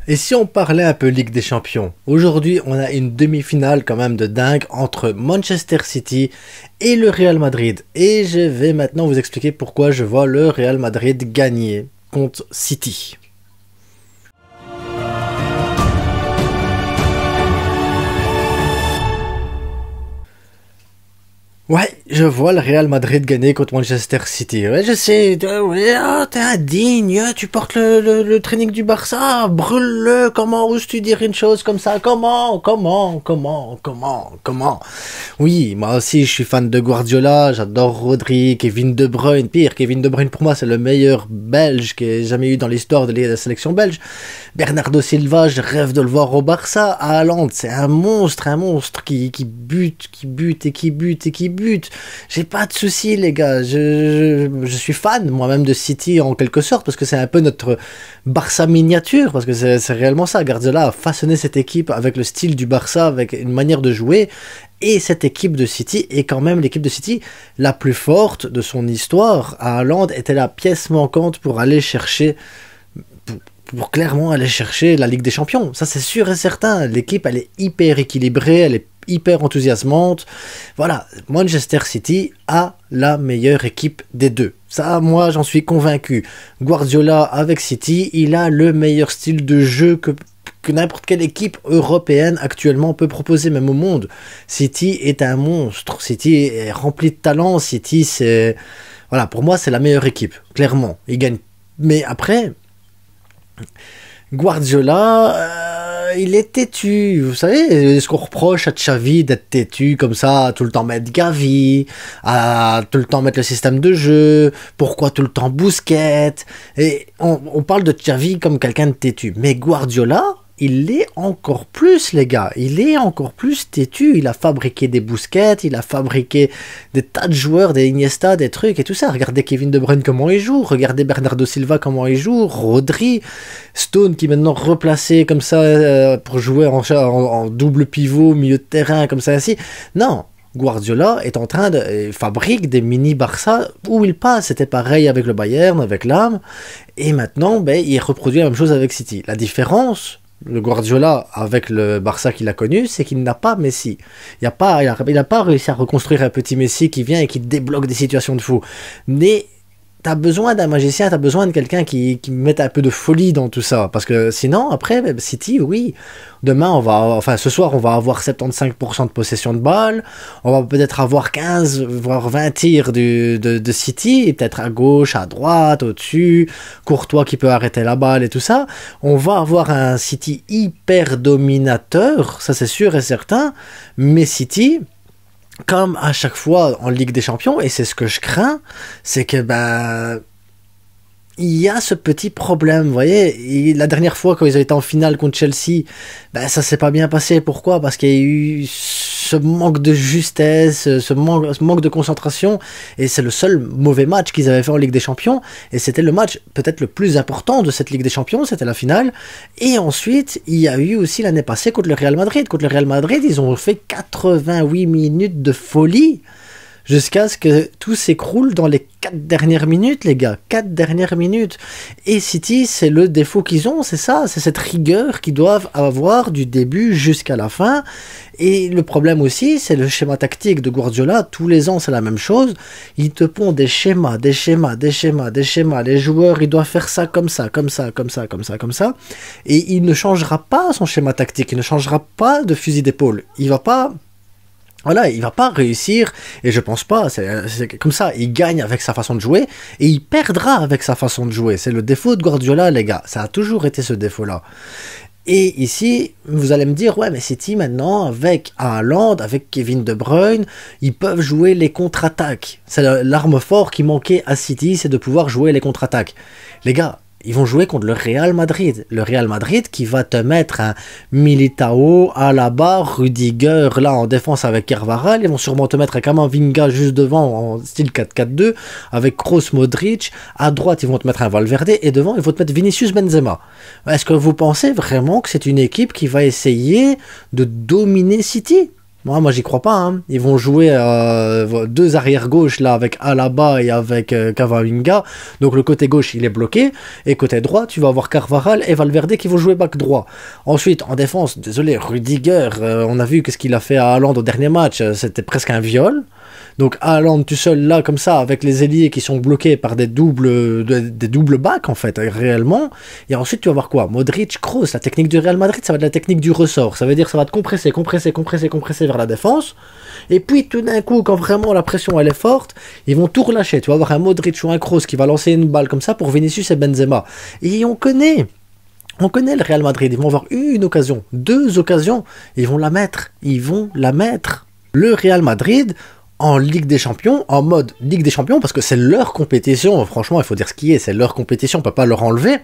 Et si on parlait un peu Ligue des Champions? Aujourd'hui, on a une demi-finale quand même de dingue entre Manchester City et le Real Madrid. Et je vais maintenant vous expliquer pourquoi je vois le Real Madrid gagner contre City. Ouais, je vois le Real Madrid gagner contre Manchester City. Ouais, je sais, ouais, t'es indigne, tu portes le training du Barça, brûle-le, comment oses-tu dire une chose comme ça? Comment? Oui, moi aussi je suis fan de Guardiola, j'adore Rodri, Kevin De Bruyne, pire, Kevin De Bruyne pour moi c'est le meilleur belge qu'il y ait jamais eu dans l'histoire de la sélection belge. Bernardo Silva, je rêve de le voir au Barça. Haaland, c'est un monstre qui bute. J'ai pas de soucis, les gars. Je suis fan, moi-même, de City en quelque sorte, parce que c'est un peu notre Barça miniature, parce que c'est réellement ça. Guardiola a façonné cette équipe avec le style du Barça, avec une manière de jouer. Et cette équipe de City est quand même l'équipe de City la plus forte de son histoire. Haaland était la pièce manquante pour aller chercher pour clairement aller chercher la Ligue des Champions. Ça, c'est sûr et certain. L'équipe, elle est hyper équilibrée, elle est hyper enthousiasmante. Voilà, Manchester City a la meilleure équipe des deux. Ça, moi, j'en suis convaincu. Guardiola, avec City, il a le meilleur style de jeu que n'importe quelle équipe européenne actuellement peut proposer, même au monde. City est un monstre. City est rempli de talent. City, c'est... Voilà, pour moi, c'est la meilleure équipe, clairement. Il gagne. Mais après... Guardiola, il est têtu, vous savez, ce qu'on reproche à Xavi d'être têtu comme ça, à tout le temps mettre Gavi, à tout le temps mettre le système de jeu, pourquoi tout le temps Busquets, et on parle de Xavi comme quelqu'un de têtu, mais Guardiola, il l'est encore plus, les gars. Il est encore plus têtu. Il a fabriqué des Busquets, il a fabriqué des tas de joueurs, des Iniesta, des trucs et tout ça. Regardez Kevin De Bruyne comment il joue. Regardez Bernardo Silva comment il joue. Rodri, Stone qui est maintenant replacé comme ça pour jouer en double pivot, milieu de terrain, comme ça ainsi. Non. Guardiola est en train de fabrique des mini Barça où il passe. C'était pareil avec le Bayern, avec l'âme. Et maintenant, il reproduit la même chose avec City. La différence... Le Guardiola, avec le Barça qu'il a connu, c'est qu'il n'a pas Messi. Il n'a pas réussi à reconstruire un petit Messi qui vient et qui débloque des situations de fou. Mais t'as besoin d'un magicien, t'as besoin de quelqu'un qui mette un peu de folie dans tout ça. Parce que sinon, après, City, oui. Demain, ce soir, on va avoir 75% de possession de balle. On va peut-être avoir 15, voire 20 tirs de City. Et peut-être à gauche, à droite, au-dessus. Courtois qui peut arrêter la balle et tout ça. On va avoir un City hyper dominateur. Ça, c'est sûr et certain. Mais City... Comme à chaque fois en Ligue des Champions, et c'est ce que je crains, c'est que il y a ce petit problème, vous voyez. Et la dernière fois quand ils ont été en finale contre Chelsea, ça s'est pas bien passé. Pourquoi? Parce qu'il y a eu ce manque de justesse, ce manque de concentration, et c'est le seul mauvais match qu'ils avaient fait en Ligue des Champions, et c'était le match peut-être le plus important de cette Ligue des Champions, c'était la finale. Et ensuite, il y a eu aussi l'année passée contre le Real Madrid. Contre le Real Madrid, ils ont fait 88 minutes de folie, jusqu'à ce que tout s'écroule dans les 4 dernières minutes, les gars. 4 dernières minutes. Et City, c'est le défaut qu'ils ont, c'est ça. C'est cette rigueur qu'ils doivent avoir du début jusqu'à la fin. Et le problème aussi, c'est le schéma tactique de Guardiola. Tous les ans, c'est la même chose. Ils te pondent des schémas. Les joueurs, ils doivent faire ça comme ça. Et il ne changera pas son schéma tactique. Il ne changera pas de fusil d'épaule. Il va pas réussir, et je pense pas, c'est comme ça, il gagne avec sa façon de jouer, et il perdra avec sa façon de jouer. C'est le défaut de Guardiola, les gars, ça a toujours été ce défaut-là. Et ici, vous allez me dire, ouais, mais City, maintenant, avec Haaland, avec Kevin De Bruyne, ils peuvent jouer les contre-attaques. C'est l'arme forte qui manquait à City, c'est de pouvoir jouer les contre-attaques. Les gars, ils vont jouer contre le Real Madrid. Le Real Madrid qui va te mettre un Militao, Alaba, Rudiger, là en défense avec Carvajal. Ils vont sûrement te mettre un Camavinga juste devant en style 4-4-2 avec Kroos, Modric. À droite, ils vont te mettre un Valverde et devant, ils vont te mettre Vinicius Benzema. Est-ce que vous pensez vraiment que c'est une équipe qui va essayer de dominer City? Moi j'y crois pas. Hein. Ils vont jouer deux arrières gauche là avec Alaba et avec Camavinga. Donc le côté gauche il est bloqué et côté droit tu vas avoir Carvajal et Valverde qui vont jouer back droit. Ensuite en défense, désolé, Rudiger, on a vu qu'est-ce qu'il a fait à Haaland au dernier match, c'était presque un viol. Donc Haaland tout seul là comme ça avec les ailiers qui sont bloqués par des doubles backs en fait réellement. Et ensuite tu vas voir quoi? Modric, Kroos. La technique du Real Madrid ça va être la technique du ressort. Ça veut dire que ça va te compresser vers la défense. Et puis tout d'un coup quand vraiment la pression elle est forte, ils vont tout relâcher. Tu vas avoir un Modric ou un Kroos qui va lancer une balle comme ça pour Vinicius et Benzema. Et on connaît le Real Madrid. Ils vont avoir une occasion, deux occasions, ils vont la mettre. Le Real Madrid en Ligue des Champions, en mode Ligue des Champions, parce que c'est leur compétition, franchement, il faut dire ce qui est, c'est leur compétition, on peut pas leur enlever,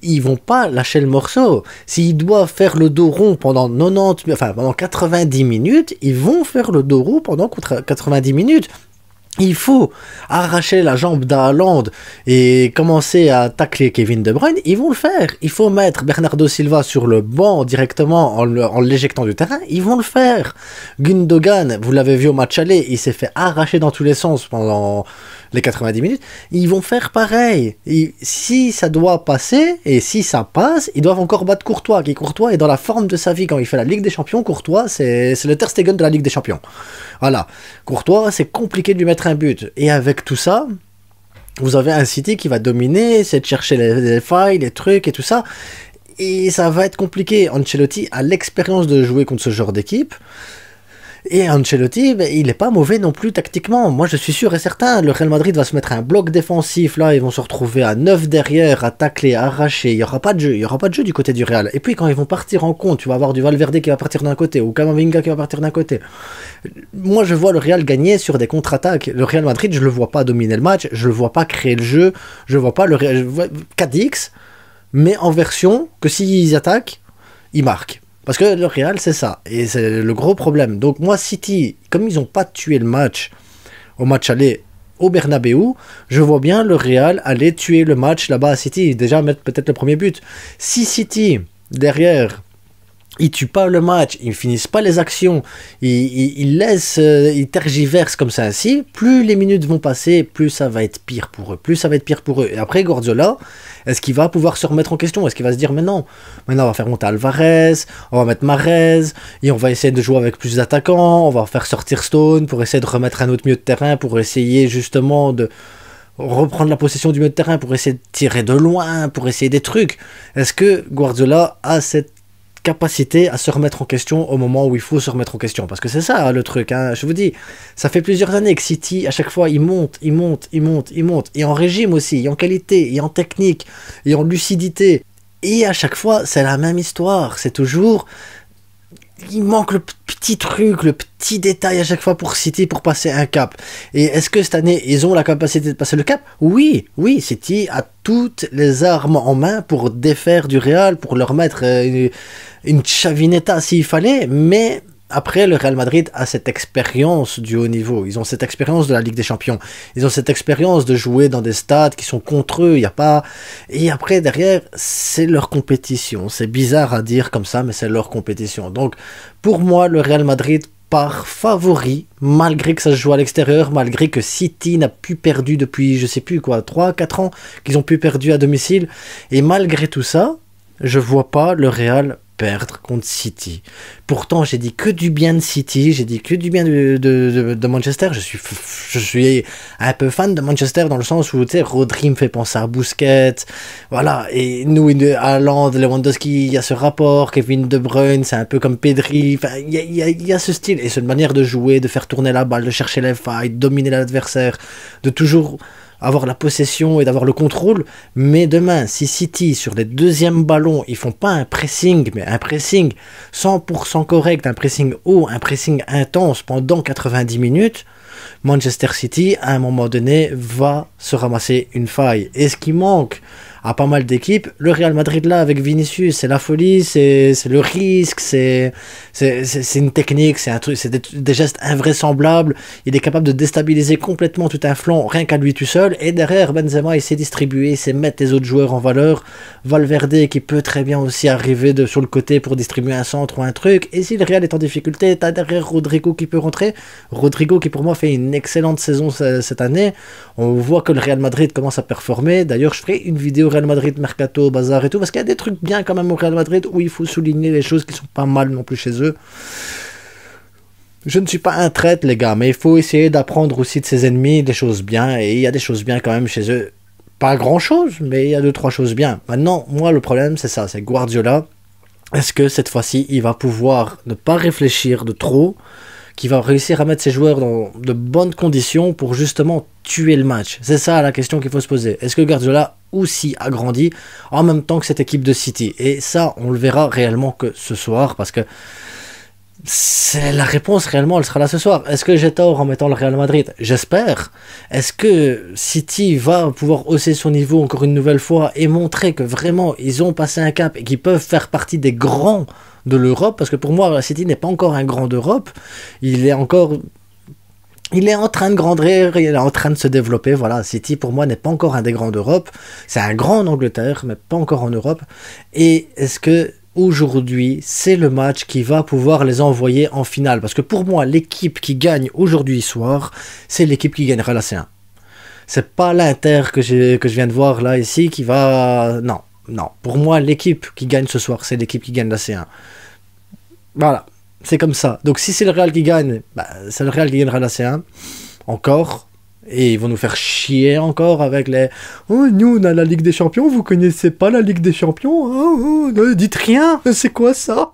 ils vont pas lâcher le morceau. S'ils doivent faire le dos rond pendant 90 minutes, ils vont faire le dos rond pendant 90 minutes. Il faut arracher la jambe d'Haaland et commencer à tacler Kevin De Bruyne, ils vont le faire. Il faut mettre Bernardo Silva sur le banc directement en l'éjectant du terrain, ils vont le faire. Gundogan, vous l'avez vu au match aller, il s'est fait arracher dans tous les sens pendant les 90 minutes, ils vont faire pareil. Et si ça doit passer, et si ça passe, ils doivent encore battre Courtois, qui Courtois est dans la forme de sa vie quand il fait la Ligue des Champions. Courtois, c'est le Ter Stegen de la Ligue des Champions. Voilà. Courtois, c'est compliqué de lui mettre un but. Et avec tout ça, vous avez un City qui va dominer, c'est de chercher les failles, les trucs et tout ça. Et ça va être compliqué. Ancelotti a l'expérience de jouer contre ce genre d'équipe. Et Ancelotti, il n'est pas mauvais non plus tactiquement. Moi, je suis sûr et certain, le Real Madrid va se mettre un bloc défensif. Là, ils vont se retrouver à 9 derrière, à tacler, à arracher. Il n'y aura pas de jeu. Du côté du Real. Et puis, quand ils vont partir en compte, tu vas avoir du Valverde qui va partir d'un côté, ou Camavinga qui va partir d'un côté. Moi, je vois le Real gagner sur des contre-attaques. Le Real Madrid, je le vois pas dominer le match. Je le vois pas créer le jeu. Je vois pas le Real. 4x, mais en version que s'ils attaquent, ils marquent. Parce que le Real, c'est ça. Et c'est le gros problème. Donc moi, City, comme ils n'ont pas tué le match au match aller au Bernabeu, je vois bien le Real aller tuer le match là-bas à City. Déjà mettre peut-être le premier but. Si City, derrière, ils tuent pas le match, ils finissent pas les actions, ils laissent, ils tergiversent comme ça ainsi, plus les minutes vont passer, plus ça va être pire pour eux. Et après Guardiola, est-ce qu'il va pouvoir se remettre en question? Est-ce qu'il va se dire, mais non, maintenant on va faire monter Alvarez, on va mettre Mahrez, et on va essayer de jouer avec plus d'attaquants, on va faire sortir Stone pour essayer de remettre un autre milieu de terrain, pour essayer justement de reprendre la possession du milieu de terrain, pour essayer de tirer de loin, pour essayer des trucs. Est-ce que Guardiola a cette capacité à se remettre en question au moment où il faut se remettre en question? Parce que c'est ça le truc, hein. Je vous dis, ça fait plusieurs années que City, à chaque fois, il monte, et en régime aussi, et en qualité, et en technique, et en lucidité, et à chaque fois, c'est la même histoire, c'est toujours, il manque le petit truc, le petit détail à chaque fois pour City pour passer un cap. Et est-ce que cette année, ils ont la capacité de passer le cap? Oui, City a toutes les armes en main pour défaire du Real, pour leur mettre une chavinetta s'il fallait, mais après, le Real Madrid a cette expérience du haut niveau. Ils ont cette expérience de la Ligue des Champions. Ils ont cette expérience de jouer dans des stades qui sont contre eux. Il y a pas. Et après, derrière, c'est leur compétition. C'est bizarre à dire comme ça, mais c'est leur compétition. Donc, pour moi, le Real Madrid part favori, malgré que ça se joue à l'extérieur, malgré que City n'a plus perdu depuis, je sais plus quoi, 3-4 ans qu'ils ont plus perdu à domicile. Et malgré tout ça, je vois pas le Real perdre contre City. Pourtant, j'ai dit que du bien de City, j'ai dit que du bien de Manchester. Je suis un peu fan de Manchester dans le sens où, tu sais, Rodri me fait penser à Busquets, voilà, et nous, Haaland, Lewandowski, il y a ce rapport, Kevin De Bruyne, c'est un peu comme Pedri, enfin, il y a ce style, et cette manière de jouer, de faire tourner la balle, de chercher les failles, de dominer l'adversaire, de toujours avoir la possession et d'avoir le contrôle. Mais demain, si City, sur les deuxièmes ballons, ils font pas un pressing, mais un pressing 100% correct, un pressing haut, un pressing intense pendant 90 minutes, Manchester City, à un moment donné, va se ramasser une faille. Et ce qui manque à pas mal d'équipes. Le Real Madrid là avec Vinicius, c'est la folie, c'est le risque, c'est une technique, c'est un truc, c'est des gestes invraisemblables. Il est capable de déstabiliser complètement tout un flanc rien qu'à lui tout seul. Et derrière, Benzema il sait distribuer, il sait mettre les autres joueurs en valeur. Valverde qui peut très bien aussi arriver sur le côté pour distribuer un centre ou un truc. Et si le Real est en difficulté, t'as derrière Rodrigo qui peut rentrer. Rodrigo qui pour moi fait une excellente saison cette année. On voit que le Real Madrid commence à performer. D'ailleurs, je ferai une vidéo Real Madrid Mercato, Bazar et tout, parce qu'il y a des trucs bien quand même au Real Madrid où il faut souligner les choses qui sont pas mal non plus chez eux. Je ne suis pas un traître, les gars, mais il faut essayer d'apprendre aussi de ses ennemis des choses bien, et il y a des choses bien quand même chez eux. Pas grand chose, mais il y a 2-3 choses bien. Maintenant, moi, le problème, c'est ça, c'est Guardiola. Est-ce que cette fois-ci, il va pouvoir ne pas réfléchir de trop, qui va réussir à mettre ses joueurs dans de bonnes conditions pour justement tuer le match? C'est ça la question qu'il faut se poser. Est-ce que Guardiola aussi a grandi en même temps que cette équipe de City? Et ça, on le verra réellement que ce soir, parce que c'est la réponse réellement, elle sera là ce soir. Est-ce que j'ai tort en mettant le Real Madrid? J'espère. Est-ce que City va pouvoir hausser son niveau encore une nouvelle fois et montrer que vraiment ils ont passé un cap et qu'ils peuvent faire partie des grands de l'Europe? Parce que pour moi, City n'est pas encore un grand d'Europe. Il est en train de grandir, il est en train de se développer. Voilà, City pour moi n'est pas encore un des grands d'Europe. C'est un grand en Angleterre, mais pas encore en Europe. Et est-ce que aujourd'hui, c'est le match qui va pouvoir les envoyer en finale? Parce que pour moi, l'équipe qui gagne aujourd'hui soir, c'est l'équipe qui gagnera la C1. C'est pas l'Inter que je viens de voir là, ici, qui va... Non. Pour moi, l'équipe qui gagne ce soir, c'est l'équipe qui gagne la C1. Voilà. C'est comme ça. Donc si c'est le Real qui gagne, c'est le Real qui gagnera la C1. Encore. Et ils vont nous faire chier encore avec les... Oh, nous, on a la Ligue des Champions, vous connaissez pas la Ligue des Champions? Oh, dites rien, c'est quoi ça?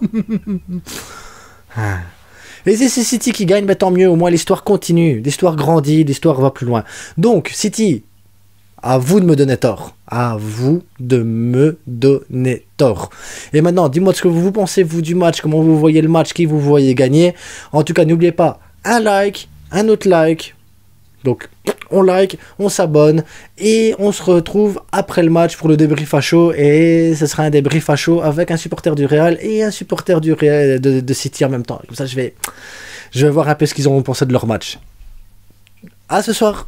Et si c'est City qui gagne, tant mieux, au moins l'histoire continue, l'histoire grandit, l'histoire va plus loin. Donc, City, à vous de me donner tort. À vous de me donner tort. Et maintenant, dis-moi ce que vous pensez, vous, du match, comment vous voyez le match, qui vous voyez gagner. En tout cas, n'oubliez pas, un like, un autre like. Donc, on like, on s'abonne et on se retrouve après le match pour le débrief à chaud. Et ce sera un débrief à chaud avec un supporter du Real et un supporter du Real de City en même temps. Comme ça, je vais voir un peu ce qu'ils ont pensé de leur match. À ce soir.